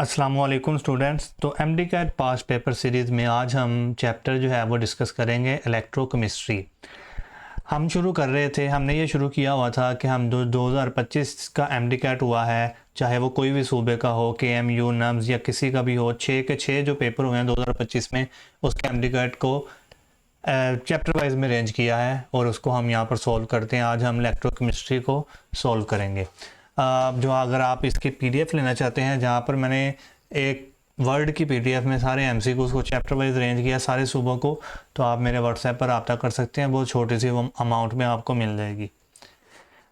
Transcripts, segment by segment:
अस्सलाम वालेकुम स्टूडेंट्स। तो MD CAT past paper series में आज हम चैप्टर जो है वो डिस्कस करेंगे इलेक्ट्रोकेमिस्ट्री। हम शुरू कर रहे थे, हमने ये शुरू किया हुआ था कि हम 2025 का एमडी कैट हुआ है, चाहे वो कोई भी सूबे का हो, केएमयू, नम्स या किसी का भी हो, 6 के 6 जो पेपर हुए हैं 2025 में, उसके एमडी कैट को चैप्टर वाइज में अरेंज किया है और उसको हम यहाँ पर सॉल्व करते हैं। आज हम इलेक्ट्रोकेमिस्ट्री को सॉल्व करेंगे। जो अगर आप इसकी पीडीएफ लेना चाहते हैं, जहाँ पर मैंने एक वर्ड की पीडीएफ में सारे एमसीक्यूज़ को चैप्टर वाइज अरेंज किया सारे सूबों को, तो आप मेरे व्हाट्सएप पर रब्ता कर सकते हैं। बहुत छोटी सी अमाउंट में आपको मिल जाएगी।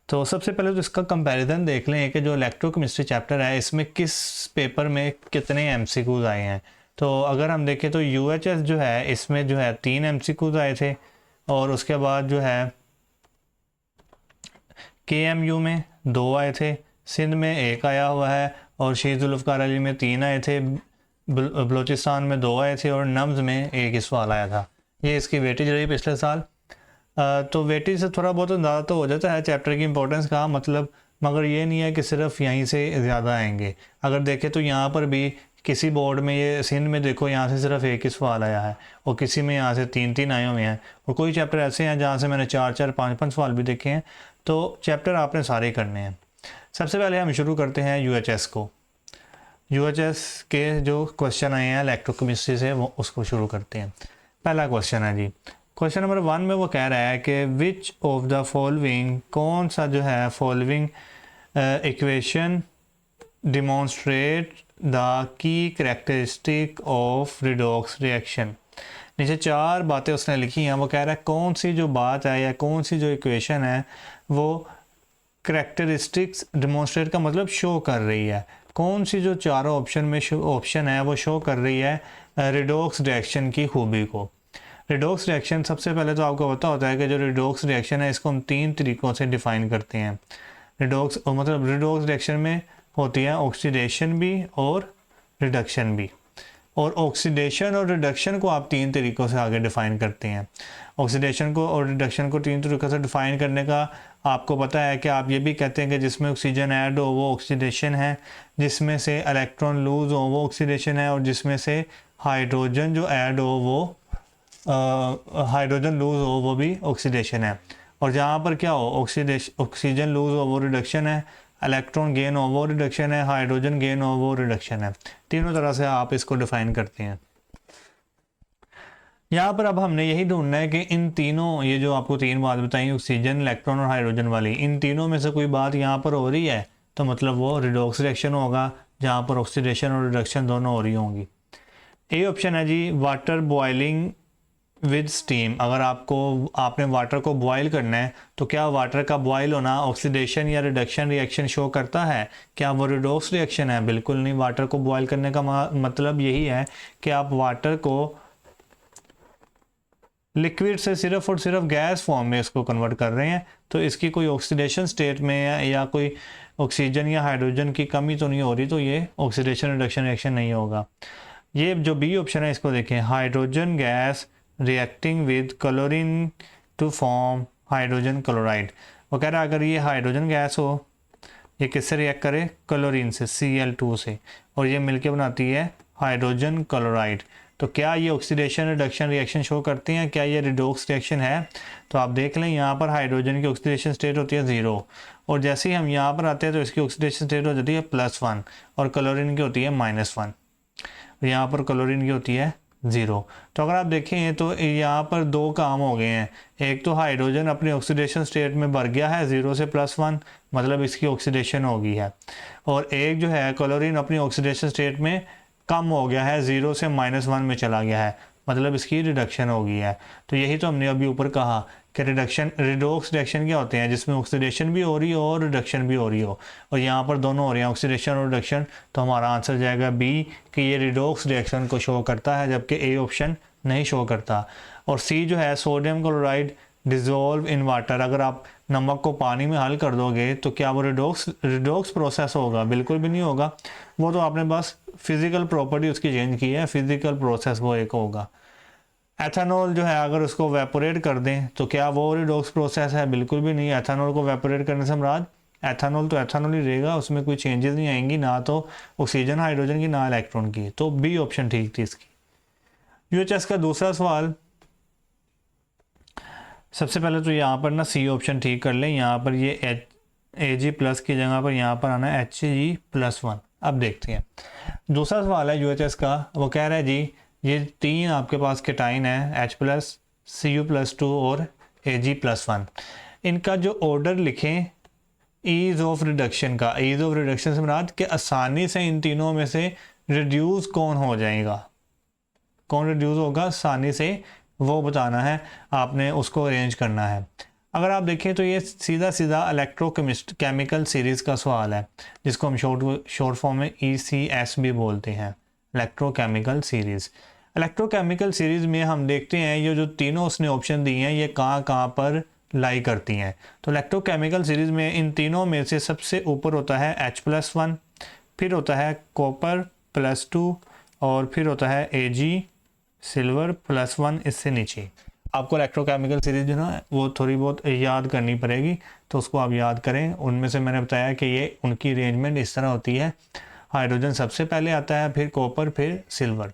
तो सबसे पहले तो इसका कंपैरिजन देख लें कि जो इलेक्ट्रोकेमिस्ट्री चैप्टर है इसमें किस पेपर में कितने एमसीक्यूज़ आए हैं। तो अगर हम देखें तो यूएचएस जो है इसमें जो है 3 एमसीक्यूज़ आए थे, और उसके बाद जो है केएमयू में 2 आए थे, सिंध में 1 आया हुआ है, और शहीद जुल्फ़िकार अली में 3 आए थे, बलूचिस्तान में 2 आए थे, और नम्स में 1 ही सवाल आया था। ये इसकी वेटेज रही पिछले साल। तो वेटेज से थोड़ा बहुत अंदाज़ा तो हो जाता है चैप्टर की इंपॉर्टेंस का, मतलब, मगर ये नहीं है कि सिर्फ यहीं से ज़्यादा आएंगे। अगर देखें तो यहाँ पर भी किसी बोर्ड में, ये सिंध में देखो, यहाँ से सिर्फ 1 ही सवाल आया है, और किसी में यहाँ से 3-3 आए हुए हैं, और कोई चैप्टर ऐसे हैं जहाँ से मैंने 4-4, 5-5 सवाल भी देखे हैं। तो चैप्टर आपने सारे करने हैं। सबसे पहले हम शुरू करते हैं यूएचएस को। यूएचएस के जो क्वेश्चन आए हैं इलेक्ट्रोकेमिस्ट्री से, वो उसको शुरू करते हैं। पहला क्वेश्चन है जी, क्वेश्चन नंबर 1 में वो कह रहा है कि विच ऑफ द फॉलोइंग, कौन सा जो है following equation demonstrate the key characteristic of redox reaction. नीचे 4 बातें उसने लिखी हैं। वो कह रहा है कौन सी जो बात है या कौन सी जो इक्वेशन है वो करेक्टरिस्टिक्स डिमॉन्स्ट्रेट का मतलब शो कर रही है, कौन सी जो चारों ऑप्शन में ऑप्शन है वो शो कर रही है रिडॉक्स रिएक्शन की खूबी को। रिडॉक्स रिएक्शन, सबसे पहले तो आपको पता होता है कि जो रिडॉक्स रिएक्शन है इसको हम 3 तरीक़ों से डिफ़ाइन करते हैं। रिडॉक्स मतलब रिडॉक्स रिएक्शन में होती है ऑक्सीडेशन भी और रिडक्शन भी, और ऑक्सीडेशन और रिडक्शन को आप 3 तरीक़ों से आगे डिफ़ाइन करते हैं। ऑक्सीडेशन को और रिडक्शन को 3 तरीक़ों से डिफ़ाइन करने का आपको पता है कि आप ये भी कहते हैं कि जिसमें ऑक्सीजन ऐड हो वो ऑक्सीडेशन है, जिसमें से इलेक्ट्रॉन लूज़ हो वो ऑक्सीडेशन है, और जिसमें से हाइड्रोजन जो ऐड हो वो हाइड्रोजन लूज़ हो वो भी ऑक्सीडेशन है। और जहाँ पर क्या हो ऑक्सीजन लूज़ हो वो रिडक्शन है, इलेक्ट्रॉन गेन हो वो रिडक्शन है, हाइड्रोजन गेन हो वो रिडक्शन है। तीनों तरह से आप इसको डिफ़ाइन करते हैं। यहाँ पर अब हमने यही ढूंढना है कि इन तीनों, ये जो आपको 3 बात बताई ऑक्सीजन, इलेक्ट्रॉन और हाइड्रोजन वाली, इन तीनों में से कोई बात यहाँ पर हो रही है तो मतलब वो रिडॉक्स रिएक्शन होगा, जहाँ पर ऑक्सीडेशन और रिडक्शन दोनों हो रही होंगी। ए ऑप्शन है जी, वाटर बॉइलिंग विद स्टीम। अगर आपने वाटर को बॉयल करना है तो क्या वाटर का बॉयल होना ऑक्सीडेशन या रिडक्शन रिएक्शन शो करता है? क्या वो रिडॉक्स रिएक्शन है? बिल्कुल नहीं। वाटर को बॉयल करने का मतलब यही है कि आप वाटर को लिक्विड से सिर्फ और सिर्फ गैस फॉर्म में इसको कन्वर्ट कर रहे हैं, तो इसकी कोई ऑक्सीडेशन स्टेट में या कोई ऑक्सीजन या हाइड्रोजन की कमी तो नहीं हो रही, तो ये ऑक्सीडेशन रिडक्शन रिएक्शन नहीं होगा। ये जो बी ऑप्शन है इसको देखें, hydrogen gas reacting with chlorine to form hydrogen chloride. वो कह रहा है अगर ये हाइड्रोजन गैस हो, ये किससे रिएक्ट करे? क्लोरीन से, Cl2 से, और ये मिलके बनाती है हाइड्रोजन क्लोराइड। तो क्या ये ऑक्सीडेशन रिडक्शन रिएक्शन शो करती हैं? क्या ये रिडॉक्स रिएक्शन है? तो आप देख लें, यहाँ पर हाइड्रोजन की ऑक्सीडेशन स्टेट होती है 0, और जैसे ही हम यहाँ पर आते हैं तो इसकी ऑक्सीडेशन स्टेट हो जाती है +1, और क्लोरीन की होती है -1, यहाँ पर क्लोरीन की होती है 0। तो अगर आप देखें तो यहाँ पर 2 काम हो गए हैं। एक तो हाइड्रोजन अपनी ऑक्सीडेशन स्टेट में बढ़ गया है 0 से +1, मतलब इसकी ऑक्सीडेशन हो गई है, और एक जो है क्लोरीन अपनी ऑक्सीडेशन स्टेट में कम हो गया है, 0 से -1 में चला गया है, मतलब इसकी रिडक्शन हो गई है। तो यही तो हमने अभी ऊपर कहा कि रिडॉक्स रिएक्शन क्या होते हैं, जिसमें ऑक्सीडेशन भी हो रही हो और रिडक्शन भी हो रही हो, और यहाँ पर दोनों हो रहे हैं, ऑक्सीडेशन और रिडक्शन। तो हमारा आंसर जाएगा बी, कि ये रिडॉक्स रिएक्शन को शो करता है, जबकि ए ऑप्शन नहीं शो करता। और सी जो है, sodium chloride dissolve in water, अगर आप नमक को पानी में हल कर दोगे तो क्या वो रिडॉक्स प्रोसेस होगा? बिल्कुल भी नहीं होगा। वो तो आपने बस फिज़िकल प्रॉपर्टी उसकी चेंज की है, फिज़िकल प्रोसेस वो एक होगा। एथेनॉल जो है अगर उसको वेपोरेट कर दें तो क्या वो रिडॉक्स प्रोसेस है? बिल्कुल भी नहीं। एथेनॉल को वेपोरेट करने से मुराद एथेनॉल तो एथेनॉल ही रहेगा, उसमें कोई चेंजेस नहीं आएंगी, ना तो ऑक्सीजन हाइड्रोजन की ना इलेक्ट्रॉन की। तो बी ऑप्शन ठीक थी इसकी। यूएचएस का दूसरा सवाल, सबसे पहले तो यहाँ पर ना सी ऑप्शन ठीक कर लें, यहाँ पर ये Ag प्लस की जगह पर यहाँ पर आना है Hg+1। अब देखते हैं दूसरा सवाल है यूएचएस का, वो कह रहा है जी ये 3 आपके पास केटाइन है H+, Cu+2 और Ag+1, इनका जो ऑर्डर लिखें ईज ऑफ रिडक्शन का, ईज ऑफ रिडक्शन से मुराद कि आसानी से इन तीनों में से रिड्यूस कौन हो जाएगा, कौन रिड्यूस होगा आसानी से, वो बताना है आपने, उसको अरेंज करना है। अगर आप देखें तो ये सीधा सीधा इलेक्ट्रोकेमिकल सीरीज़ का सवाल है, जिसको हम शॉर्ट फॉर्म में ECS भी बोलते हैं, इलेक्ट्रोकेमिकल सीरीज़। इलेक्ट्रोकेमिकल सीरीज़ में हम देखते हैं ये जो तीनों उसने ऑप्शन दिए हैं ये कहाँ कहाँ पर लाई करती हैं। तो इलेक्ट्रोकेमिकल सीरीज़ में इन तीनों में से सबसे ऊपर होता है H+1, फिर होता है कॉपर+2 और फिर होता है Ag सिल्वर+1 इससे नीचे। आपको इलेक्ट्रोकेमिकल सीरीज जो ना वो थोड़ी बहुत याद करनी पड़ेगी, तो उसको आप याद करें। उनमें से मैंने बताया कि ये उनकी अरेंजमेंट इस तरह होती है, हाइड्रोजन सबसे पहले आता है, फिर कॉपर, फिर सिल्वर।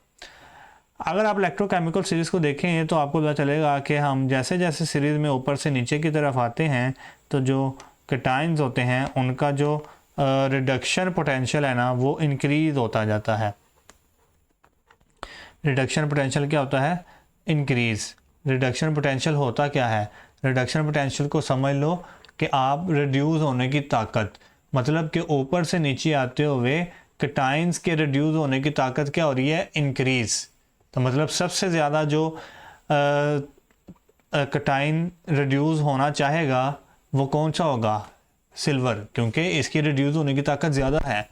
अगर आप इलेक्ट्रोकेमिकल सीरीज़ को देखें तो आपको पता चलेगा कि हम जैसे जैसे सीरीज़ में ऊपर से नीचे की तरफ आते हैं तो जो कैटायंस होते हैं उनका जो रिडक्शन पोटेंशियल है ना वो इंक्रीज़ होता जाता है। रिडक्शन पोटेंशियल क्या होता है? इंक्रीज़। रिडक्शन पोटेंशियल होता क्या है? रिडक्शन पोटेंशियल को समझ लो कि आप रिड्यूस होने की ताकत, मतलब कि ऊपर से नीचे आते हुए कैटायंस के रिड्यूस होने की ताकत क्या हो रही है? इंक्रीज़। तो मतलब सबसे ज़्यादा जो कैटायन रिड्यूस होना चाहेगा वो कौन सा होगा? सिल्वर, क्योंकि इसकी रिड्यूस होने की ताकत ज़्यादा है।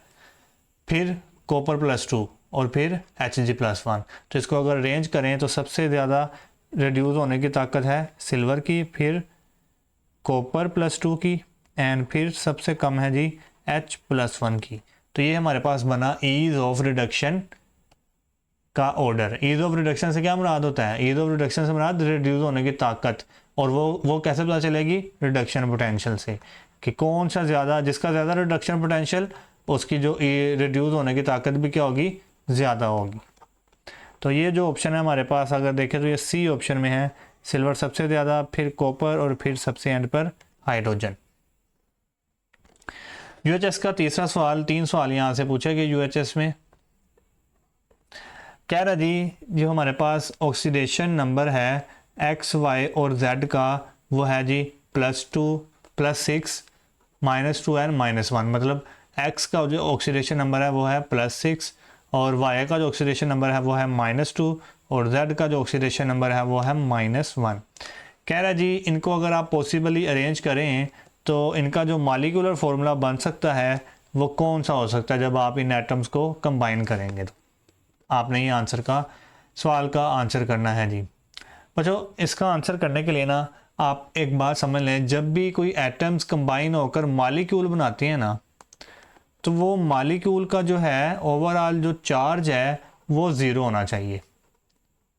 फिर कॉपर+2 और फिर Hg+1। तो इसको अगर अरेंज करें तो सबसे ज़्यादा रिड्यूस होने की ताकत है सिल्वर की, फिर कॉपर+2 की, एंड फिर सबसे कम है जी H+1 की। तो ये हमारे पास बना ईज ऑफ रिडक्शन का ऑर्डर। ईज ऑफ रिडक्शन से क्या मुराद होता है? ईज ऑफ रिडक्शन से मुराद रिड्यूस होने की ताकत, और वो कैसे पता चलेगी? रिडक्शन पोटेंशियल से, कि कौन सा ज़्यादा, जिसका ज़्यादा रिडक्शन पोटेंशियल उसकी जो रिड्यूस होने की ताकत भी क्या होगी? ज़्यादा होगी। तो ये जो ऑप्शन है हमारे पास अगर देखें तो ये सी ऑप्शन में है, सिल्वर सबसे ज़्यादा, फिर कॉपर और फिर सबसे एंड पर हाइड्रोजन। यूएचएस का तीसरा सवाल, 3 सवाल यहाँ से पूछे गए यूएचएस में। कह रहा जी जो हमारे पास ऑक्सीडेशन नंबर है एक्स, वाई और जेड का वो है जी +2, +6, -2 एंड -1। मतलब एक्स का जो ऑक्सीडेशन नंबर है वो है +6 और वाई का जो ऑक्सीडेशन नंबर है वो है -2 और जेड का जो ऑक्सीडेशन नंबर है वो है -1। कह रहा जी इनको अगर आप पॉसिबली अरेंज करें तो इनका जो मॉलिक्यूलर फार्मूला बन सकता है वो कौन सा हो सकता है जब आप इन एटम्स को कंबाइन करेंगे। तो आपने ये आंसर का सवाल का आंसर करना है जी बच्चों। इसका आंसर करने के लिए ना आप एक बात समझ लें, जब भी कोई एटम्स कंबाइन होकर मॉलिक्यूल बनाते हैं ना तो वो मॉलिक्यूल का जो है ओवरऑल जो चार्ज है वो ज़ीरो होना चाहिए।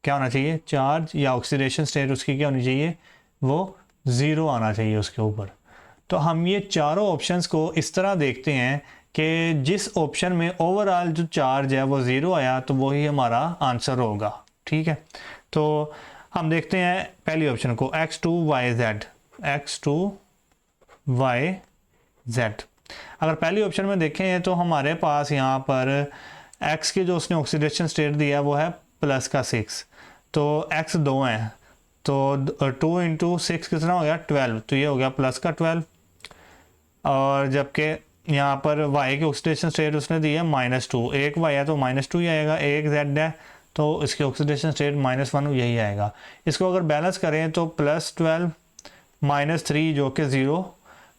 क्या होना चाहिए? चार्ज या ऑक्सीडेशन स्टेट उसकी क्या होनी चाहिए? वो ज़ीरो आना चाहिए उसके ऊपर। तो हम ये चारों ऑप्शंस को इस तरह देखते हैं कि जिस ऑप्शन में ओवरऑल जो चार्ज है वो ज़ीरो आया तो वही हमारा आंसर होगा। ठीक है, तो हम देखते हैं पहली ऑप्शन को, X2YZ। X2YZ अगर पहली ऑप्शन में देखें तो हमारे पास यहाँ पर X की जो उसने ऑक्सीडेशन स्टेट दिया वो है +6, तो X 2 है तो 2 × 6 कितना हो गया? 12, तो ये हो गया +12। और जबकि यहाँ पर Y की ऑक्सीडेशन स्टेट उसने दी है -2, एक Y है तो -2 ही आएगा, एक Z है तो इसकी ऑक्सीडेशन स्टेट -1 यही आएगा। इसको अगर बैलेंस करें तो +12 -3 जो कि 0,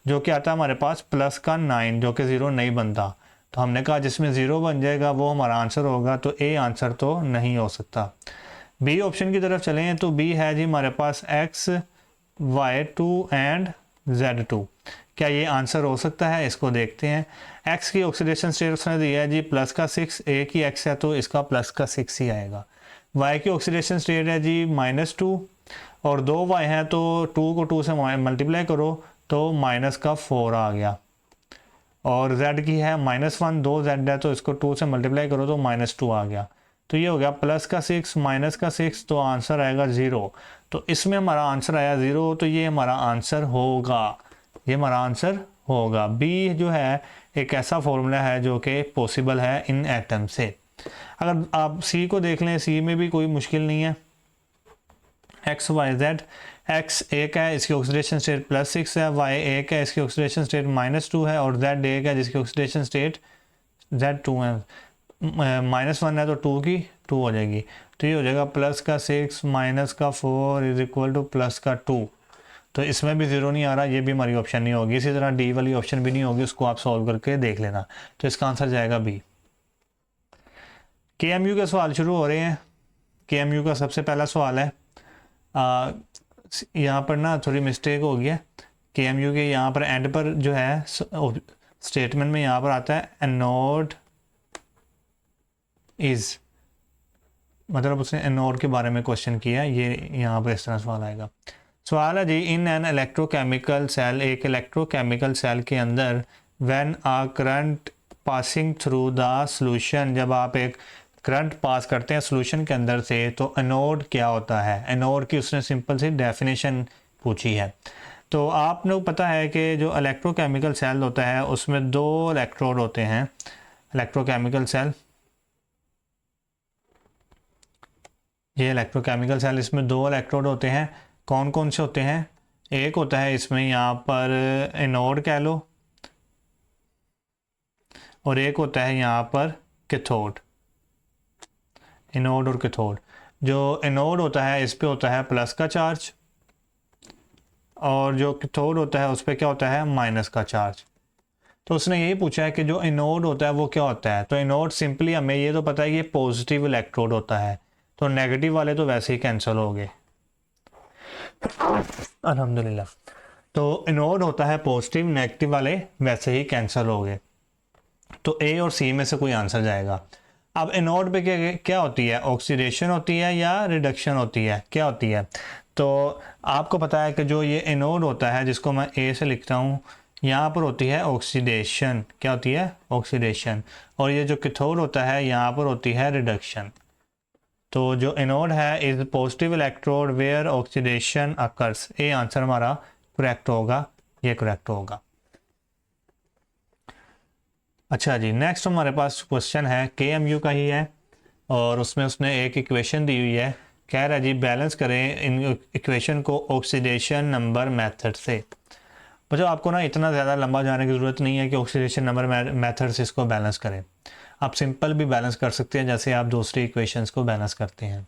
जो कि आता है हमारे पास +9 जो कि 0 नहीं बनता। तो हमने कहा जिसमें 0 बन जाएगा वो हमारा आंसर होगा, तो ए आंसर तो नहीं हो सकता। बी ऑप्शन की तरफ चलें तो बी है जी हमारे पास X, Y2 एंड Z2। क्या ये आंसर हो सकता है? इसको देखते हैं। X की ऑक्सीडेशन स्टेट उसने दिया है जी +6, एक ही X है तो इसका +6 ही आएगा। Y की ऑक्सीडेशन स्टेट है जी -2 और 2 Y है तो 2 को 2 से मल्टीप्लाई करो तो -4 आ गया। और z की है -1, 2z है तो इसको 2 से मल्टीप्लाई करो तो -2 आ गया। तो ये हो गया प्लस का 6 माइनस का 6, तो आंसर आएगा 0। तो इसमें हमारा आंसर आया 0, तो ये हमारा आंसर होगा, ये हमारा आंसर होगा। बी जो है एक ऐसा फॉर्मूला है जो कि पॉसिबल है इन एटम से। अगर आप सी को देख लें, सी में भी कोई मुश्किल नहीं है। एक्स वाई जेड, एक्स एक है इसकी ऑक्सीडेशन स्टेट +6 है, वाई एक है इसकी ऑक्सीडेशन स्टेट -2 है, और जेड एक है जिसकी ऑक्सीडेशन स्टेट Z2 है, -1 है तो 2 की 2 हो जाएगी। तो ये हो जाएगा प्लस का 6 माइनस का 4 इज इक्वल टू प्लस का 2। तो इसमें भी 0 नहीं आ रहा, ये भी हमारी ऑप्शन नहीं होगी। इसी तरह डी वाली ऑप्शन भी नहीं होगी, उसको आप सॉल्व करके देख लेना। तो इसका आंसर जाएगा बी। KMU के सवाल शुरू हो रहे हैं। KMU का सबसे पहला सवाल है, यहाँ पर ना थोड़ी मिस्टेक हो गई है। KMU के यहाँ पर एंड पर जो है स्टेटमेंट में यहाँ पर आता है एनोड इज, मतलब उसने एनोड के बारे में क्वेश्चन किया है, ये यहाँ पर इस तरह सवाल आएगा। सवाल है जी, इन एन इलेक्ट्रोकेमिकल सेल, एक इलेक्ट्रोकेमिकल सेल के अंदर when a current passing through the solution, जब आप एक करंट पास करते हैं सॉल्यूशन के अंदर से, तो एनोड क्या होता है। एनोड की उसने सिंपल सी डेफिनेशन पूछी है। तो आप लोग पता है कि जो इलेक्ट्रोकेमिकल सेल होता है उसमें 2 इलेक्ट्रोड होते हैं। इलेक्ट्रोकेमिकल सेल, ये इलेक्ट्रोकेमिकल सेल, इसमें 2 इलेक्ट्रोड होते हैं। कौन कौन से होते हैं? एक होता है इसमें यहाँ पर एनोड कह लो, और एक होता है यहाँ पर कैथोड। एनोड और कैथोड। जो एनोड होता है इस पे होता है प्लस का चार्ज, और जो कैथोड होता है उस पर क्या होता है माइनस का चार्ज। तो उसने यही पूछा है कि जो एनोड होता है वो क्या होता है। तो एनोड सिंपली हमें ये तो पता है कि ये पॉजिटिव इलेक्ट्रोड होता है, तो नेगेटिव वाले तो वैसे ही कैंसिल हो गए अल्हम्दुलिल्लाह। तो एनोड होता है पॉजिटिव, नेगेटिव वाले वैसे ही कैंसिल हो गए। तो ए और सी में से कोई आंसर जाएगा। अब एनोड पे क्या होती है? ऑक्सीडेशन होती है या रिडक्शन होती है, क्या होती है? तो आपको पता है कि जो ये एनोड होता है जिसको मैं ए से लिखता हूँ, यहाँ पर होती है ऑक्सीडेशन। क्या होती है? ऑक्सीडेशन। और ये जो कैथोड होता है यहाँ पर होती है रिडक्शन। तो जो एनोड है is positive electrode where oxidation occurs. A answer हमारा करेक्ट होगा, ये करेक्ट होगा। अच्छा जी, नेक्स्ट हमारे पास क्वेश्चन है KMU का ही है, और उसमें उसने एक इक्वेशन दी हुई है। कह रहा है जी बैलेंस करें इन इक्वेशन को ऑक्सीडेशन नंबर मेथड से। मतलब आपको ना इतना ज़्यादा लंबा जाने की ज़रूरत नहीं है कि ऑक्सीडेशन नंबर मेथड से इसको बैलेंस करें। आप सिंपल भी बैलेंस कर सकते हैं जैसे आप दूसरी इक्वेशंस को बैलेंस करते हैं।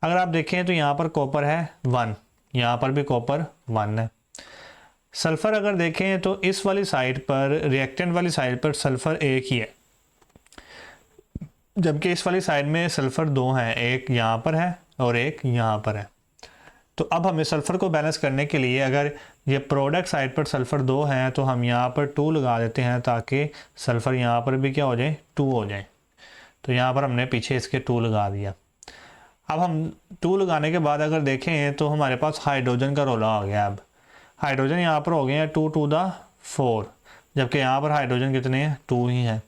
अगर आप देखें तो यहाँ पर कॉपर है 1, यहाँ पर भी कॉपर 1 है। सल्फ़र अगर देखें तो इस वाली साइड पर, रिएक्टेंट वाली साइड पर सल्फ़र एक ही है, जबकि इस वाली साइड में सल्फ़र 2 हैं, एक यहाँ पर है और एक यहाँ पर है। तो अब हमें सल्फ़र को बैलेंस करने के लिए अगर ये प्रोडक्ट साइड पर सल्फ़र 2 हैं तो हम यहाँ पर 2 लगा देते हैं ताकि सल्फ़र यहाँ पर भी क्या हो जाए, 2 हो जाए। तो यहाँ पर हमने पीछे इसके 2 लगा दिया। अब हम 2 लगाने के बाद अगर देखें तो हमारे पास हाइड्रोजन का रोला आ गया। अब हाइड्रोजन यहाँ पर हो गए हैं 2 to the 4, जबकि यहाँ पर हाइड्रोजन कितने हैं? 2 ही हैं।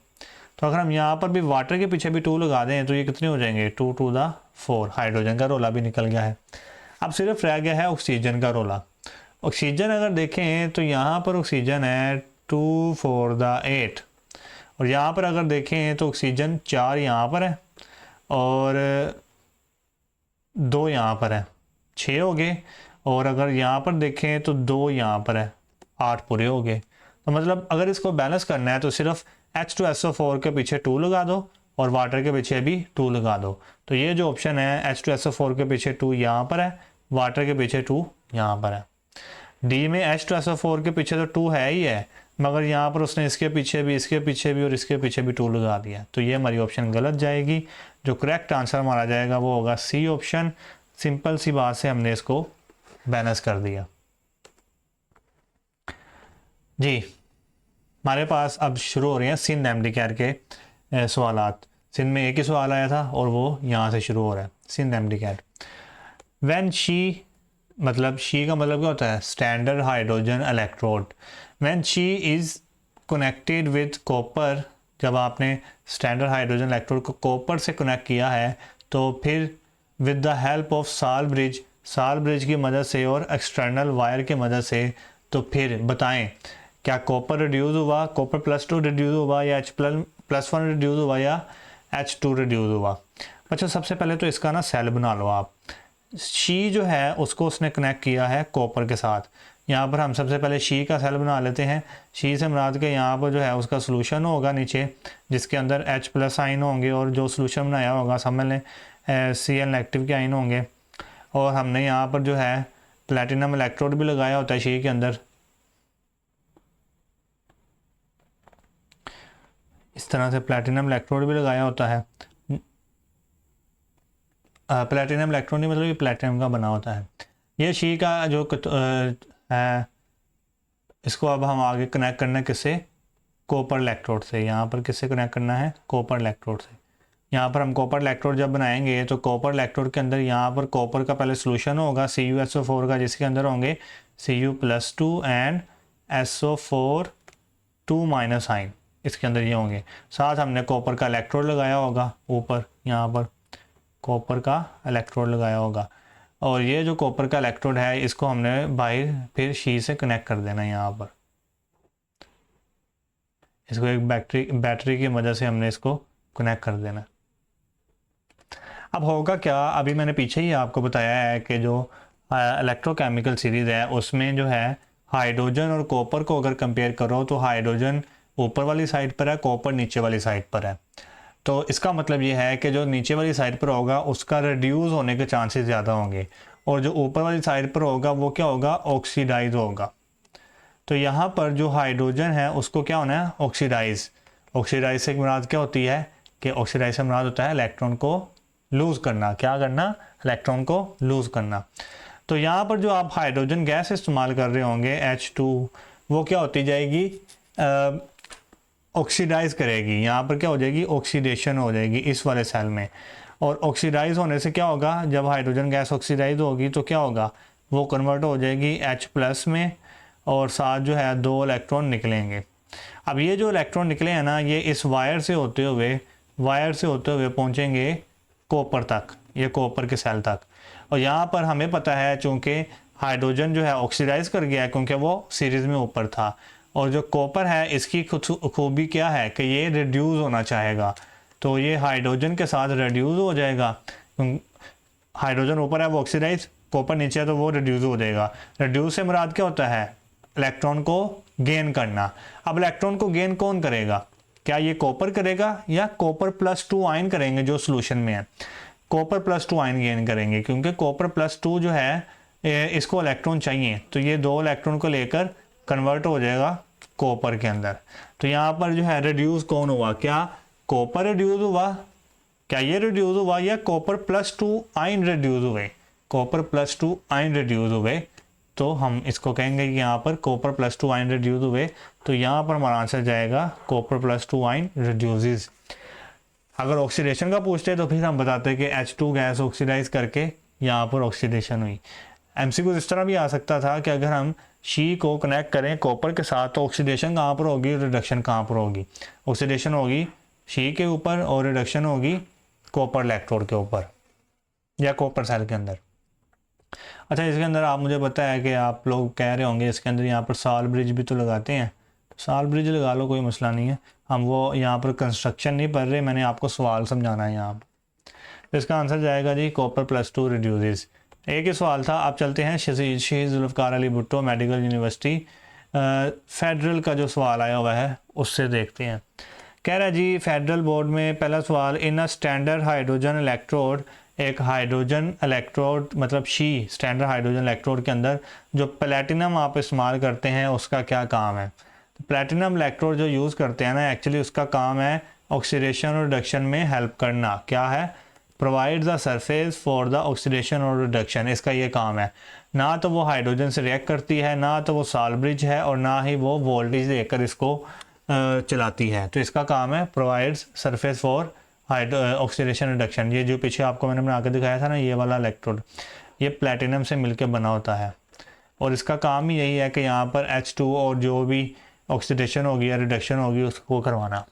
तो अगर हम यहाँ पर भी वाटर के पीछे भी 2 लगा दें तो ये कितने हो जाएंगे? 2 to the 4। हाइड्रोजन का रोला भी निकल गया है। अब सिर्फ रह गया है ऑक्सीजन का रोला। ऑक्सीजन अगर देखें तो यहाँ पर ऑक्सीजन है 2 4 the 8, और यहाँ पर अगर देखें तो ऑक्सीजन 4 यहाँ पर है और 2 यहाँ पर है, 6 हो गए। और अगर यहाँ पर देखें तो 2 यहाँ पर है, 8 पूरे हो गए। तो मतलब अगर इसको बैलेंस करना है तो सिर्फ H2SO4 के पीछे 2 लगा दो और वाटर के पीछे भी 2 लगा दो। तो ये जो ऑप्शन है H2SO4 के पीछे 2 यहाँ पर है, वाटर के पीछे 2 यहाँ पर है। डी में H2SO4 के पीछे तो 2 है ही है, मगर यहाँ पर उसने इसके पीछे भी, इसके पीछे भी और इसके पीछे भी 2 लगा दिया। तो ये हमारी ऑप्शन गलत जाएगी। जो करेक्ट आंसर हमारा जाएगा वो होगा सी ऑप्शन। सिंपल सी बात से हमने इसको बैलेंस कर दिया जी। हमारे पास अब शुरू हो रहे हैं सिंध MD-CAR के सवालात। सिंध में एक ही सवाल आया था और वो यहाँ से शुरू हो रहा है, सिंध MD-CAR। व्हेन शी, मतलब शी का मतलब क्या होता है? Standard hydrogen electrode. When she is connected with copper, जब आपने स्टैंडर्ड हाइड्रोजन इलेक्ट्रोड को कॉपर से कनेक्ट किया है तो फिर विद द हेल्प ऑफ साल ब्रिज की मदद से और एक्सटर्नल वायर की मदद से, तो फिर बताएं क्या कॉपर रिड्यूस हुआ, कॉपर +2 रिड्यूस हुआ या H+1 रिड्यूस हुआ या H2 रिड्यूस हुआ। अच्छा, सबसे पहले तो इसका ना सेल बना लो आप। शी जो है उसको उसने कनेक्ट किया है कॉपर के साथ। यहाँ पर हम सबसे पहले शी का सेल बना लेते हैं। शी से मुराद के यहाँ पर जो है उसका सोल्यूशन होगा नीचे, जिसके अंदर H+ आइन होंगे और जो सोल्यूशन बनाया होगा समझ लें Cl नेगेटिव के आइन होंगे। और हमने यहाँ पर जो है प्लेटिनम इलेक्ट्रोड भी लगाया होता है शी के अंदर, इस तरह से प्लेटिनम इलेक्ट्रोड भी लगाया होता है। प्लेटिनम इलेक्ट्रोड नहीं, मतलब ये प्लेटिनम का बना होता है। ये शी का जो है, इसको अब हम आगे कनेक्ट करना है किससे, कॉपर इलेक्ट्रोड से। यहाँ पर किससे कनेक्ट करना है, कॉपर इलेक्ट्रोड से। यहाँ पर हम कॉपर इलेक्ट्रोड जब बनाएंगे तो कॉपर इलेक्ट्रोड के अंदर यहाँ पर कॉपर का पहले सोल्यूशन होगा CuSO4 का, जिसके अंदर होंगे Cu+2 एंड SO4 2- आइन, इसके अंदर ये होंगे। साथ हमने कॉपर का इलेक्ट्रोड लगाया होगा ऊपर, यहाँ पर कॉपर का इलेक्ट्रोड लगाया होगा। और ये जो कॉपर का इलेक्ट्रोड है इसको हमने बाहर फिर शी से कनेक्ट कर देना है। यहाँ पर इसको एक बैटरी की मदद से हमने इसको कनेक्ट कर देना। अब होगा क्या, अभी मैंने पीछे ही आपको बताया है कि जो इलेक्ट्रोकेमिकल सीरीज़ है उसमें जो है हाइड्रोजन और कॉपर को अगर कंपेयर करो तो हाइड्रोजन ऊपर वाली साइड पर है, कॉपर नीचे वाली साइड पर है। तो इसका मतलब ये है कि जो नीचे वाली साइड पर होगा उसका रिड्यूस होने के चांसेस ज़्यादा होंगे, और जो ऊपर वाली साइड पर होगा वो क्या होगा, ऑक्सीडाइज होगा। तो यहाँ पर जो हाइड्रोजन है उसको क्या होना है, ऑक्सीडाइज। ऑक्सीडाइज से मुराद क्या होती है कि ऑक्सीडाइज से मुराद होता है इलेक्ट्रॉन को लूज़ करना। क्या करना, इलेक्ट्रॉन को लूज़ करना। तो यहाँ पर जो आप हाइड्रोजन गैस इस्तेमाल कर रहे होंगे H2, वो क्या होती जाएगी, ऑक्सीडाइज करेगी। यहाँ पर क्या हो जाएगी, ऑक्सीडेशन हो जाएगी इस वाले सेल में। और ऑक्सीडाइज होने से क्या होगा, जब हाइड्रोजन गैस ऑक्सीडाइज होगी तो क्या होगा, वो कन्वर्ट हो जाएगी H+ में, और साथ जो है 2 इलेक्ट्रॉन निकलेंगे। अब ये जो इलेक्ट्रॉन निकले हैं ना, ये इस वायर से होते हुए पहुँचेंगे कॉपर तक, ये कॉपर के सेल तक। और यहाँ पर हमें पता है चूँकि हाइड्रोजन जो है ऑक्सीडाइज कर गया है क्योंकि वो सीरीज़ में ऊपर था, और जो कॉपर है इसकी खूबी क्या है कि ये रिड्यूस होना चाहेगा, तो ये हाइड्रोजन के साथ रिड्यूस हो जाएगा। हाइड्रोजन ऊपर है वो ऑक्सीडाइज, कॉपर नीचे है तो वो रिड्यूस हो जाएगा। रिड्यूस से मुराद क्या होता है, इलेक्ट्रॉन को गेन करना। अब इलेक्ट्रॉन को गेन कौन करेगा, क्या ये कॉपर करेगा या कॉपर+2 आयन करेंगे जो सोल्यूशन में है। कॉपर+2 आयन गेन करेंगे क्योंकि कॉपर+2 जो है इसको इलेक्ट्रॉन चाहिए, तो ये 2 इलेक्ट्रॉन को लेकर कन्वर्ट हो जाएगा कॉपर के अंदर। तो यहाँ पर जो है रिड्यूस कौन हुआ, क्या कॉपर रिड्यूस हुआ, क्या ये रिड्यूस हुआ या कॉपर+2 आयन रिड्यूस हुए, कॉपर+2 आयन रिड्यूस हुए। तो हम इसको कहेंगे कि यहाँ पर कॉपर+2 आयन रिड्यूस हुए, तो यहाँ पर हमारा आंसर जाएगा कॉपर+2 आयन रिड्यूसेस। अगर ऑक्सीडेशन का पूछते तो फिर हम बताते कि H2 गैस ऑक्सीडाइज करके यहाँ पर ऑक्सीडेशन हुई। MCQ इस तरह भी आ सकता था कि अगर हम शी को कनेक्ट करें कॉपर के साथ तो ऑक्सीडेशन कहाँ पर होगी, रिडक्शन कहाँ पर होगी। ऑक्सीडेशन होगी शी के ऊपर और रिडक्शन होगी कॉपर इलेक्ट्रोड के ऊपर या कॉपर सेल के अंदर। अच्छा, इसके अंदर आप मुझे पता है कि आप लोग कह रहे होंगे इसके अंदर यहाँ पर साल ब्रिज भी तो लगाते हैं, साल ब्रिज लगा लो, कोई मसला नहीं है। हम वो यहाँ पर कंस्ट्रक्शन नहीं पढ़ रहे, मैंने आपको सवाल समझाना है यहाँ पर। तो इसका आंसर जाएगा जी कॉपर+2 रिड्यूसेस। एक ही सवाल था। आप चलते हैं Shaheed Zulfiqar Ali Bhutto medical university federal का जो सवाल आया हुआ है उससे देखते हैं। कह रहा है जी फेडरल बोर्ड में पहला सवाल, इन अ स्टैंडर्ड हाइड्रोजन इलेक्ट्रोड, एक हाइड्रोजन इलेक्ट्रोड मतलब शी स्टैंडर्ड हाइड्रोजन इलेक्ट्रोड के अंदर जो प्लेटिनम आप इस्तेमाल करते हैं उसका क्या काम है। तो प्लेटिनम इलेक्ट्रोड जो यूज़ करते हैं ना, एक्चुअली उसका काम है ऑक्सीडेशन और रिडक्शन में हेल्प करना। क्या है, provide the surface for the oxidation और रिडक्शन, इसका ये काम है। ना तो वो हाइड्रोजन से रिएक्ट करती है, ना तो वो साल ब्रिज है, और ना ही वो वोल्टेज देकर इसको चलाती है। तो इसका काम है provides surface for oxidation reduction. ये जो पीछे आपको मैंने बना के दिखाया था ना, ये वाला इलेक्ट्रोड, ये प्लेटिनम से मिलकर बना होता है, और इसका काम ही यही है कि यहाँ पर H2 और जो भी ऑक्सीडेशन होगी या रिडक्शन होगी उसको करवाना।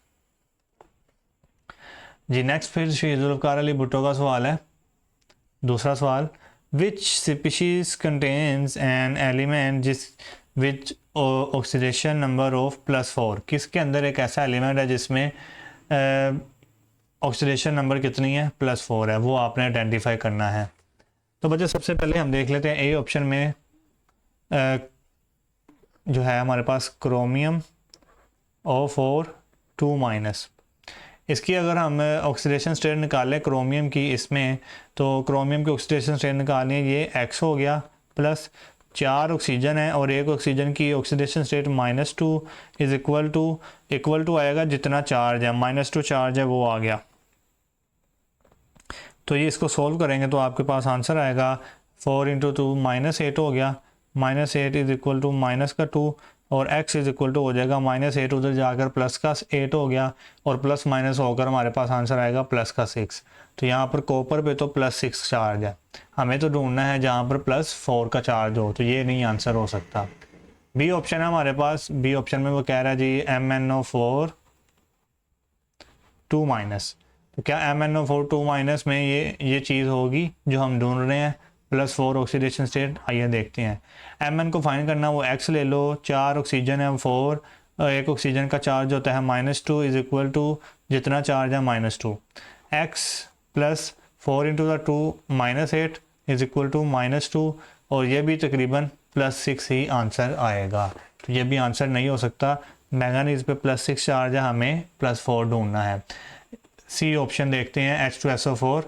जी नेक्स्ट फिर शहीद जुल्फ़िकार अली भुट्टो का सवाल है, दूसरा सवाल, विच स्पीशीज कंटेन्स एन एलिमेंट जिस विच ऑक्सीडेशन नंबर ऑफ +4, किसके अंदर एक ऐसा एलिमेंट है जिसमें ऑक्सीडेशन नंबर कितनी है, +4 है, वो आपने आइडेंटिफाई करना है। तो बच्चे सबसे पहले हम देख लेते हैं ए ऑप्शन में जो है हमारे पास क्रोमियम O4 2-, इसकी अगर हम ऑक्सीडेशन स्टेट निकालें क्रोमियम की इसमें, तो क्रोमियम की ऑक्सीडेशन स्टेट निकालनी है, ये X हो गया, प्लस 4 ऑक्सीजन है और एक ऑक्सीजन की oxidation state -2 is equal to आएगा जितना चार्ज है, -2 चार्ज है वो आ गया। तो ये इसको सोल्व करेंगे तो आपके पास आंसर आएगा 4 × 2 -8 हो गया, -8 इज़ इक्वल टू -2 और x इज़ इक्वल टू हो जाएगा -8 उधर जाकर +8 हो गया और प्लस माइनस होकर हमारे पास आंसर आएगा +6। तो यहाँ पर कॉपर पे तो +6 चार्ज है, हमें तो ढूंढना है जहाँ पर +4 का चार्ज हो, तो ये नहीं आंसर हो सकता। बी ऑप्शन है हमारे पास, बी ऑप्शन में वो कह रहा है जी MnO4 2-, तो क्या MnO4 2- में ये चीज़ होगी जो हम ढूंढ रहे हैं, +4 ऑक्सीडेशन स्टेट। आइए देखते हैं, Mn को फाइंड करना, वो X ले लो, 4 ऑक्सीजन है 4, एक ऑक्सीजन का चार्ज होता है -2 इज़ इक्वल टू जितना चार्ज है -2, X + 4 × 2 -8 इज़ इक्वल टू -2 और ये भी तकरीबन +6 ही आंसर आएगा। तो ये भी आंसर नहीं हो सकता, मैंगनीज़ पे +6 चार्ज है, हमें +4 ढूंढना है। सी ऑप्शन देखते हैं H2SO4।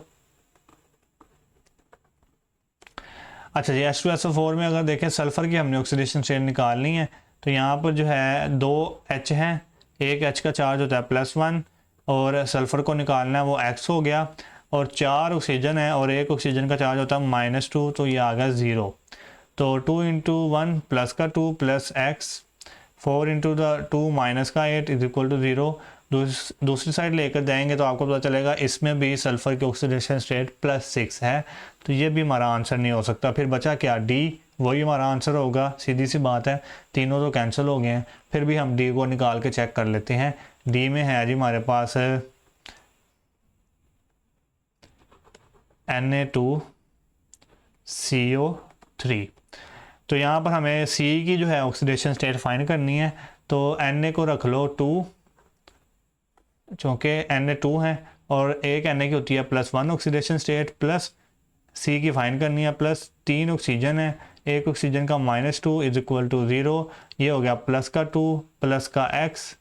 अच्छा जी, H2SO4 में अगर देखें सल्फ़र की हमने ऑक्सीडेशन स्टेट निकालनी है, तो यहाँ पर जो है 2 H हैं, एक H का चार्ज होता है +1 और सल्फ़र को निकालना है वो X हो गया, और 4 ऑक्सीजन है और एक ऑक्सीजन का चार्ज होता है -2, तो ये आ गया 0। तो 2 × 1 प्लस का 2 प्लस X, 4 × 2 माइनस का 8 इज इक्वल टू 0। दूसरी साइड लेकर जाएंगे तो आपको पता चलेगा इसमें भी सल्फ़र की ऑक्सीडेशन स्टेट +6 है, तो ये भी हमारा आंसर नहीं हो सकता। फिर बचा क्या, डी, वही हमारा आंसर होगा, सीधी सी बात है, तीनों तो कैंसिल हो गए हैं। फिर भी हम डी को निकाल के चेक कर लेते हैं। डी में है जी हमारे पास Na2CO3, तो यहाँ पर हमें सी की जो है ऑक्सीडेशन स्टेट फाइंड करनी है, तो Na को रख लो 2, चूँकि Na2 है और एक Na की होती है +1 ऑक्सीडेशन स्टेट, प्लस सी की फाइंड करनी है, प्लस 3 ऑक्सीजन है, एक ऑक्सीजन का -2 इज इक्वल टू 0, ये हो गया प्लस का 2 प्लस का X,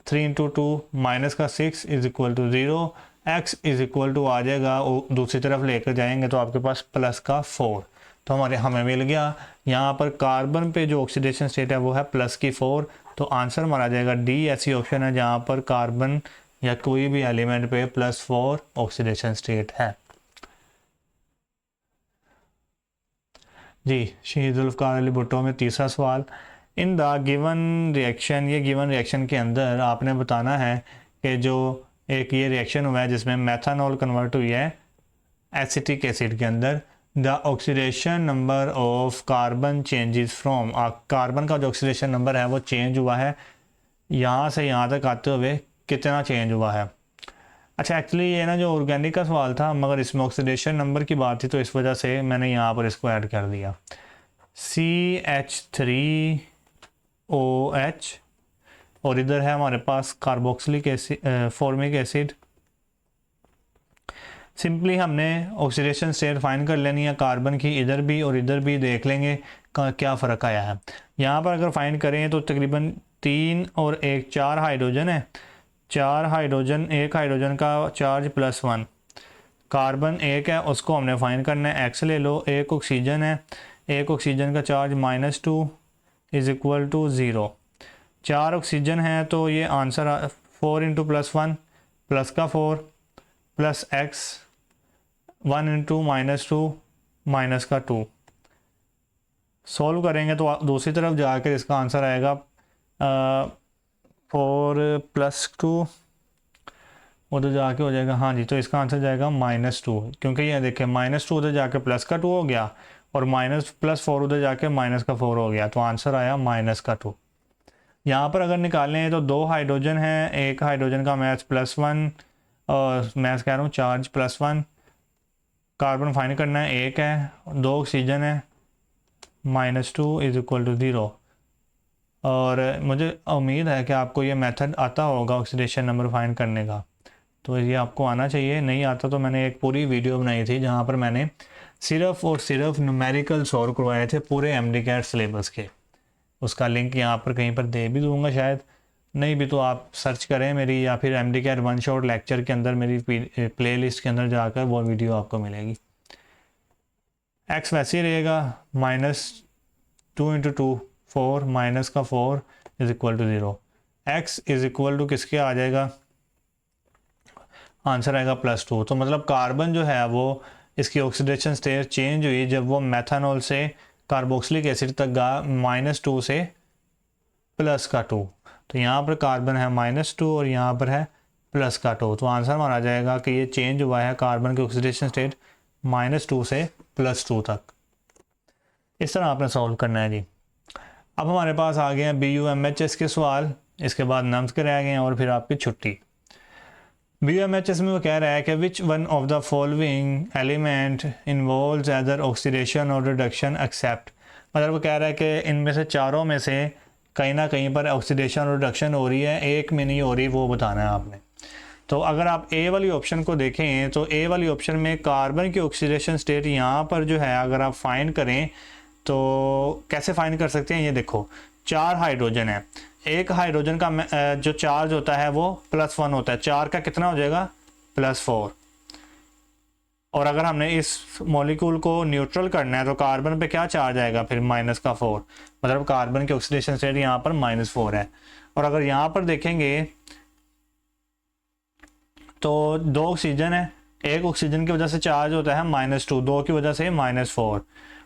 3 × 2 माइनस का 6 is equal to 0, X is equal to आ जाएगा, दूसरी तरफ लेकर जाएंगे तो आपके पास प्लस का 4, तो हमें मिल गया। यहाँ पर कार्बन पे जो ऑक्सीडेशन स्टेट है वो है +4, तो आंसर हमारा जाएगा डी। ऐसी ऑप्शन है जहाँ पर कार्बन या कोई भी एलिमेंट पे +4 ऑक्सीडेशन स्टेट है। जी शहीद जुल्फ़िकार अली भुट्टो में तीसरा सवाल, इन द गिवन रिएक्शन, ये गिवन रिएक्शन के अंदर आपने बताना है कि जो एक ये रिएक्शन हुआ है जिसमें मेथनॉल कन्वर्ट हुई है एसिटिक एसिड के अंदर, the oxidation number of carbon changes from, carbon का जो ऑक्सीडेशन नंबर है वो चेंज हुआ है, यहाँ से यहाँ तक आते हुए कितना चेंज हुआ है। अच्छा एक्चुअली ये ना जो ऑर्गेनिक का सवाल था, मगर इसमें ऑक्सीडेशन नंबर की बात थी तो इस वजह से मैंने यहाँ पर इसको ऐड कर दिया। CH3OH और इधर है हमारे पास carboxylic acid, formic acid. Simply हमने ऑक्सीडेशन स्टेट फाइंड कर लेनी है कार्बन की, इधर भी और इधर भी देख लेंगे क्या फ़र्क आया है। यहाँ पर अगर फाइंड करें तो तकरीबन 3 और 1 4 हाइड्रोजन है, 4 हाइड्रोजन, एक हाइड्रोजन का चार्ज +1, कार्बन एक है उसको हमने फाइंड करना है, X ले लो, एक ऑक्सीजन है, एक ऑक्सीजन का charge -2 is equal to 0, 4 oxygen है तो ये आंसर 4 × +1 प्लस का 4 प्लस X, 1 × -2 माइनस का 2, सॉल्व करेंगे तो दूसरी तरफ जाकर इसका आंसर आएगा 4 + 2, उधर जाके हो जाएगा, हाँ जी, तो इसका आंसर जाएगा -2, क्योंकि ये देखिए -2 उधर जाके प्लस का 2 हो गया और +4 उधर जाके -4 हो गया, तो आंसर आया -2। यहाँ पर अगर निकालें तो 2 हाइड्रोजन हैं, एक हाइड्रोजन का मैथ +1 और मैं कह रहा हूँ चार्ज +1, कार्बन फाइंड करना है, एक है, 2 ऑक्सीजन है, -2 इज इक्वल टू 0। और मुझे उम्मीद है कि आपको ये मेथड आता होगा ऑक्सीडेशन नंबर फाइंड करने का, तो ये आपको आना चाहिए। नहीं आता तो मैंने एक पूरी वीडियो बनाई थी जहाँ पर मैंने सिर्फ और सिर्फ न्यूमेरिकल सॉल्व करवाए थे पूरे MD-CAT सिलेबस के। उसका लिंक यहाँ पर कहीं पर दे भी दूंगा, शायद नहीं भी तो आप सर्च करें मेरी, या फिर MD-CAT वन शॉट लेक्चर के अंदर मेरी प्लेलिस्ट के अंदर जाकर वो वीडियो आपको मिलेगी। एक्स वैसे ही रहेगा, -2 × 2 4, माइनस का 4 is equal to 0। X is equal to किसके आ जाएगा, आंसर आएगा +2। तो मतलब कार्बन जो है वो इसकी ऑक्सीडेशन स्टेट चेंज हुई जब वो मेथनॉल से कार्बोक्सिलिक एसिड तक गया, -2 से +2। तो यहाँ पर कार्बन है -2 और यहाँ पर है +2। तो आंसर हमारा आ जाएगा कि ये चेंज हुआ है कार्बन की ऑक्सीडेशन स्टेट -2 से +2 तक। इस तरह आपने सॉल्व करना है जी। अब हमारे पास आ गए हैं BUMHS के सवाल, इसके बाद नम्स के रह गए हैं और फिर आपकी छुट्टी। BUMHS में वो कह रहा है कि which one of the following element involves either oxidation और रिडक्शन एक्सेप्ट, मतलब वो कह रहा है कि इनमें से चारों में से कहीं ना कहीं पर ऑक्सीडेशन और रिडक्शन हो रही है, एक में नहीं हो रही, वो बताना है आपने। तो अगर आप ए वाली ऑप्शन को देखें तो ए वाली ऑप्शन में कार्बन की ऑक्सीडेशन स्टेट यहाँ पर जो है अगर आप फाइंड करें तो कैसे फाइंड कर सकते हैं, ये देखो 4 हाइड्रोजन है, एक हाइड्रोजन का जो चार्ज होता है वो +1 होता है, 4 का कितना हो जाएगा +4। और अगर हमने इस मॉलिक्यूल को न्यूट्रल करना है तो कार्बन पे क्या चार्ज आएगा फिर -4, मतलब कार्बन की ऑक्सीडेशन स्टेट यहाँ पर -4 है। और अगर यहाँ पर देखेंगे तो 2 ऑक्सीजन है, एक ऑक्सीजन की वजह से चार्ज होता है -2, 2 की वजह से -4।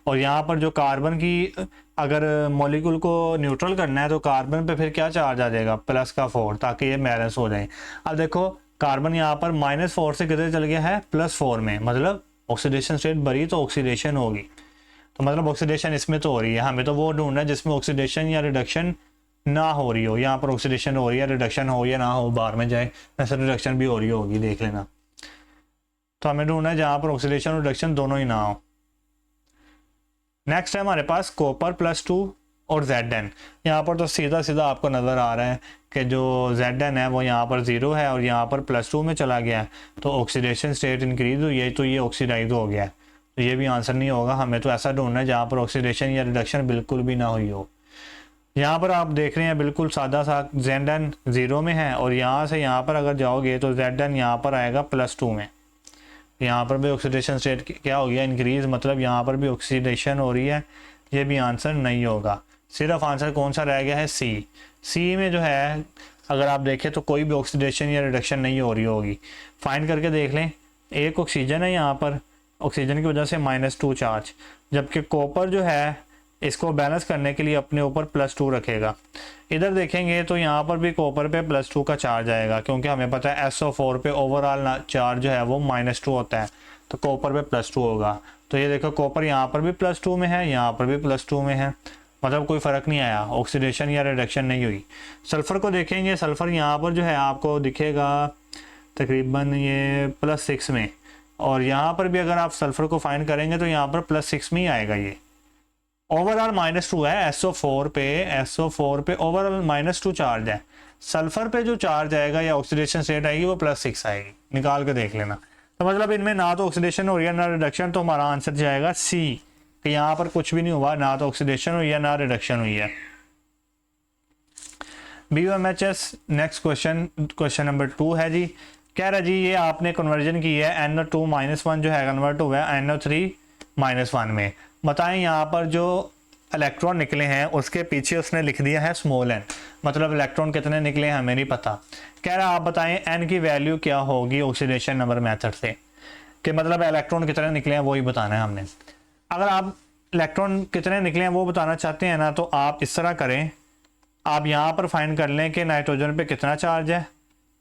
और यहाँ पर जो कार्बन की अगर मॉलिक्यूल को न्यूट्रल करना है तो कार्बन पे फिर क्या चार्ज आ जाएगा +4, ताकि ये बैलेंस हो जाए। अब देखो कार्बन यहाँ पर -4 से किधर चल गया है +4 में, मतलब ऑक्सीडेशन स्टेट बढ़ी तो ऑक्सीडेशन होगी, तो मतलब ऑक्सीडेशन इसमें तो हो रही है। हमें तो वो ढूंढना है जिसमें ऑक्सीडेशन या रिडक्शन ना हो रही हो। यहाँ पर ऑक्सीडेशन हो रही है, रिडक्शन हो या ना हो बाहर में जाए, वैसे रिडक्शन भी हो रही होगी, देख लेना। तो हमें ढूंढना है जहाँ पर ऑक्सीडेशन और रिडक्शन दोनों ही ना हो। नेक्स्ट है हमारे पास कॉपर +2 और Zn। यहाँ पर तो सीधा सीधा आपको नज़र आ रहा है कि जो Zn है वो यहाँ पर 0 है और यहाँ पर +2 में चला गया है, तो ऑक्सीडेशन स्टेट इंक्रीज हुई है, तो ये ऑक्सीडाइज हो गया है, तो ये भी आंसर नहीं होगा। हमें तो ऐसा ढूंढना है जहाँ पर ऑक्सीडेशन या रिडक्शन बिल्कुल भी ना हुई हो। यहाँ पर आप देख रहे हैं बिल्कुल सादा सा Zn 0 में है, और यहाँ से यहाँ पर अगर जाओगे तो Zn यहाँ पर आएगा +2 में। यहाँ पर भी ऑक्सीडेशन स्टेट क्या हो गया इंक्रीज, मतलब यहाँ पर भी ऑक्सीडेशन हो रही है, ये भी आंसर नहीं होगा। सिर्फ आंसर कौन सा रह गया है सी में जो है अगर आप देखें तो कोई भी ऑक्सीडेशन या रिडक्शन नहीं हो रही होगी। फाइंड करके देख लें, एक ऑक्सीजन है यहाँ पर, ऑक्सीजन की वजह से -2 चार्ज, जबकि कॉपर जो है इसको बैलेंस करने के लिए अपने ऊपर +2 रखेगा। इधर देखेंगे तो यहाँ पर भी कॉपर पे +2 का चार्ज आएगा, क्योंकि हमें पता है SO4 पे ओवरऑल चार्ज जो है वो -2 होता है, तो कॉपर पे +2 होगा। तो ये देखो कॉपर यहाँ पर भी +2 में है, यहाँ पर भी +2 में है, मतलब कोई फ़र्क नहीं आया, ऑक्सीडेशन या रिडक्शन नहीं हुई। सल्फ़र को देखेंगे, सल्फ़र यहाँ पर जो है आपको दिखेगा तकरीबन ये +6 में, और यहाँ पर भी अगर आप सल्फ़र को फाइंड करेंगे तो यहाँ पर +6 में ही आएगा। ये ओवरऑल -2 है, SO4 पे ओवरऑल -2 चार्ज है। सल्फर पे जो चार्ज आएगा या ऑक्सीडेशन स्टेट आएगी वो +6 आएगी, निकाल के देख लेना। तो मतलब इनमें ना तो ऑक्सीडेशन हो रही है ना रिडक्शन, तो हमारा आंसर जाएगा सी, कि यहाँ पर कुछ भी नहीं हुआ, ना तो ऑक्सीडेशन हुई है ना रिडक्शन हुई है। BUMHS नेक्स्ट क्वेश्चन नंबर 2 है जी। कह रहा जी ये आपने कन्वर्जन की है, NO2-1 जो है कन्वर्ट हुआ है NO3-1 में। बताएं यहाँ पर जो इलेक्ट्रॉन निकले हैं उसके पीछे उसने लिख दिया है n, मतलब इलेक्ट्रॉन कितने निकले हैं हमें नहीं पता। कह रहा आप बताएं n की वैल्यू क्या होगी ऑक्सीडेशन नंबर मेथड से, कि मतलब इलेक्ट्रॉन कितने निकले हैं वो ही बताना है हमने। अगर आप इलेक्ट्रॉन कितने निकले हैं वो बताना चाहते हैं ना, तो आप इस तरह करें, आप यहाँ पर फाइंड कर लें कि नाइट्रोजन पे कितना चार्ज है,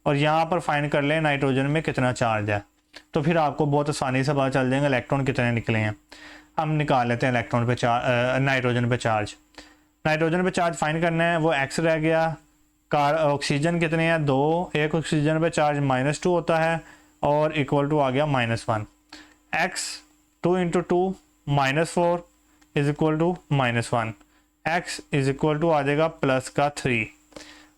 और यहाँ पर फाइंड कर लें नाइट्रोजन में कितना चार्ज है, तो फिर आपको बहुत आसानी से पता चल जाएगा इलेक्ट्रॉन कितने निकले हैं। हम निकाल लेते हैं इलेक्ट्रॉन पे नाइट्रोजन पे चार्ज। नाइट्रोजन पे चार्ज फाइंड करना है, वो x रह गया। ऑक्सीजन कितने हैं, 2, एक ऑक्सीजन पे चार्ज -2 होता है और इक्वल टू आ गया -1। x 2 × 2 -4 is equal to -1, x is equal to आ जाएगा +3।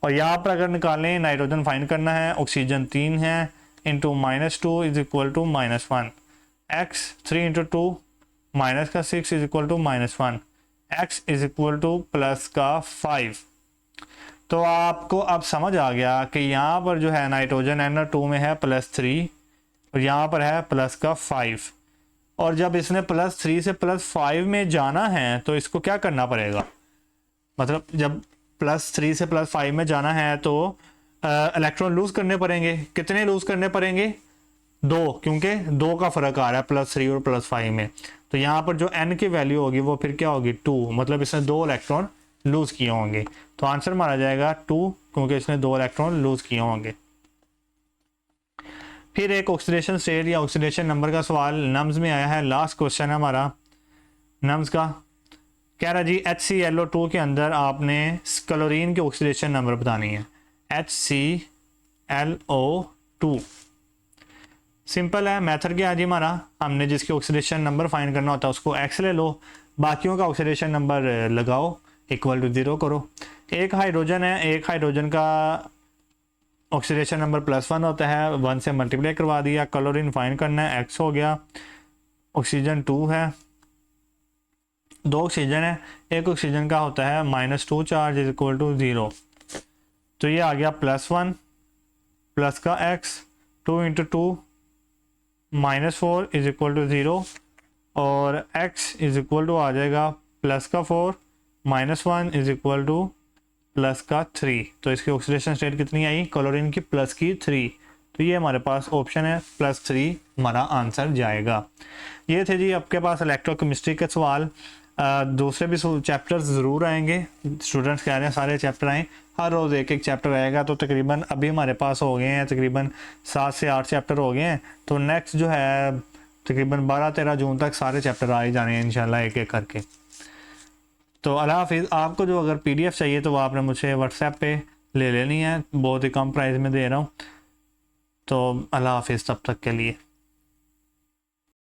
और यहाँ पर अगर निकालें नाइट्रोजन फाइंड करना है, ऑक्सीजन 3 है, into -2 is equal to -1, x 3 × 2 -6 is equal to -1, x is equal to +5। तो आपको अब समझ आ गया कि यहाँ पर जो है नाइट्रोजन NO2 में है +3 और यहाँ पर है +5। और जब इसने +3 से +5 में जाना है तो इसको क्या करना पड़ेगा, मतलब जब +3 से +5 में जाना है तो इलेक्ट्रॉन लूज़ करने पड़ेंगे। कितने लूज़ करने पड़ेंगे, 2, क्योंकि 2 का फ़र्क आ रहा है +3 और +5 में। तो यहाँ पर जो n की वैल्यू होगी वो फिर क्या होगी, 2, मतलब इसने 2 इलेक्ट्रॉन लूज़ किए होंगे। तो आंसर मारा जाएगा 2, क्योंकि इसने 2 इलेक्ट्रॉन लूज़ किए होंगे। फिर एक ऑक्सीडेशन स्टेट या ऑक्सीडेशन नंबर का सवाल नम्स में आया है। लास्ट क्वेश्चन है हमारा नम्स का। कह रहा जी HClO2 के अंदर आपने क्लोरीन की ऑक्सीडेशन नंबर बतानी है। HClO2 सिंपल है, मेथड क्या है जी हमारा, हमने जिसकी ऑक्सीडेशन नंबर फाइंड करना होता है उसको x ले लो, बाकियों का ऑक्सीडेशन नंबर लगाओ, इक्वल टू 0 करो। एक हाइड्रोजन है, एक हाइड्रोजन का ऑक्सीडेशन नंबर +1 होता है, 1 से मल्टीप्लाई करवा दिया। क्लोरीन फाइंड करना है, x हो गया। ऑक्सीजन 2 है, 2 ऑक्सीजन है, एक ऑक्सीजन का होता है -2 चार्ज इज इक्वल टू 0। तो ये आ गया +1 प्लस का x, 2 × 2 -4 इज इक्वल टू 0 और x इज इक्वल टू आ जाएगा +4 -1 इज इक्वल टू +3। तो इसकी ऑक्सीडेशन स्टेट कितनी आई, क्लोरीन की +3। तो ये हमारे पास ऑप्शन है +3 हमारा आंसर जाएगा। ये थे जी आपके पास इलेक्ट्रोकेमिस्ट्री के सवाल। दूसरे भी चैप्टर्स ज़रूर आएंगे, स्टूडेंट्स कह रहे हैं सारे चैप्टर आएँ, हर रोज़ एक एक चैप्टर आएगा। तो तकरीबन अभी हमारे पास हो गए हैं तकरीबन 7 से 8 चैप्टर हो गए हैं। तो नेक्स्ट जो है तकरीबन 12-13 जून तक सारे चैप्टर आ ही जाने हैं इंशाल्लाह एक एक करके। तो अल्लाह हाफिज़। आपको जो अगर PDF चाहिए तो वो आपने मुझे व्हाट्सएप पे ले लेनी है, बहुत ही कम प्राइस में दे रहा हूँ। तो अल्लाह हाफिज़ तब तक के लिए।